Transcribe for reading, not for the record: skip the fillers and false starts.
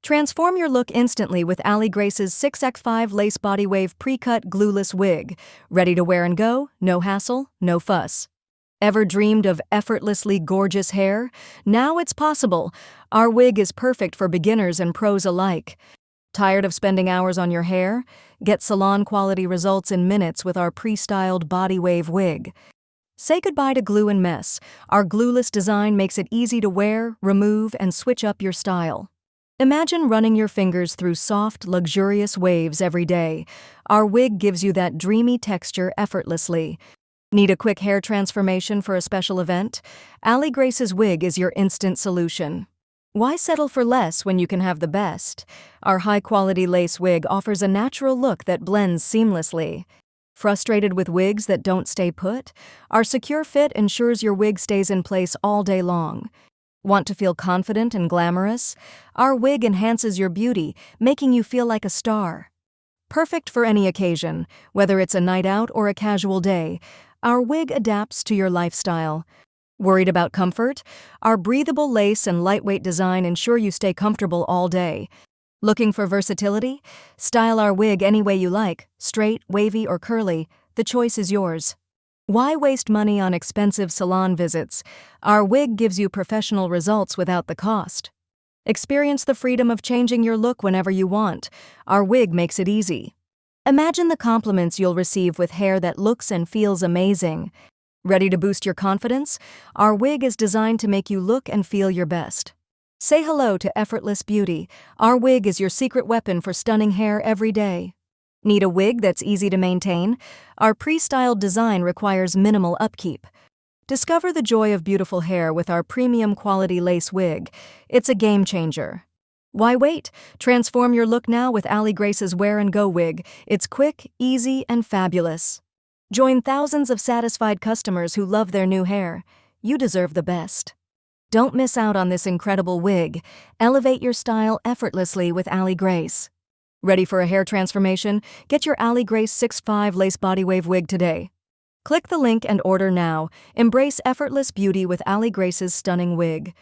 Transform your look instantly with Aligrace's 6x5 Lace Body Wave Pre-Cut Glueless Wig. Ready to wear and go? No hassle, no fuss. Ever dreamed of effortlessly gorgeous hair? Now it's possible. Our wig is perfect for beginners and pros alike. Tired of spending hours on your hair? Get salon-quality results in minutes with our pre-styled body wave wig. Say goodbye to glue and mess. Our glueless design makes it easy to wear, remove, and switch up your style. Imagine running your fingers through soft, luxurious waves every day. Our wig gives you that dreamy texture effortlessly. Need a quick hair transformation for a special event? Aligrace's wig is your instant solution. Why settle for less when you can have the best? Our high-quality lace wig offers a natural look that blends seamlessly. Frustrated with wigs that don't stay put? Our secure fit ensures your wig stays in place all day long. Want to feel confident and glamorous? Our wig enhances your beauty, making you feel like a star. Perfect for any occasion, whether it's a night out or a casual day, our wig adapts to your lifestyle. Worried about comfort? Our breathable lace and lightweight design ensure you stay comfortable all day. Looking for versatility? Style our wig any way you like, straight, wavy, or curly. The choice is yours. Why waste money on expensive salon visits? Our wig gives you professional results without the cost. Experience the freedom of changing your look whenever you want. Our wig makes it easy. Imagine the compliments you'll receive with hair that looks and feels amazing. Ready to boost your confidence? Our wig is designed to make you look and feel your best. Say hello to effortless beauty. Our wig is your secret weapon for stunning hair every day. Need a wig that's easy to maintain? Our pre-styled design requires minimal upkeep. Discover the joy of beautiful hair with our premium quality lace wig. It's a game changer. Why wait? Transform your look now with Aligrace's Wear Go wig. It's quick, easy, and fabulous. Join thousands of satisfied customers who love their new hair. You deserve the best. Don't miss out on this incredible wig. Elevate your style effortlessly with Aligrace. Ready for a hair transformation? Get your Aligrace 6x5 Lace Body Wave wig today. Click the link and order now. Embrace effortless beauty with Aligrace's stunning wig.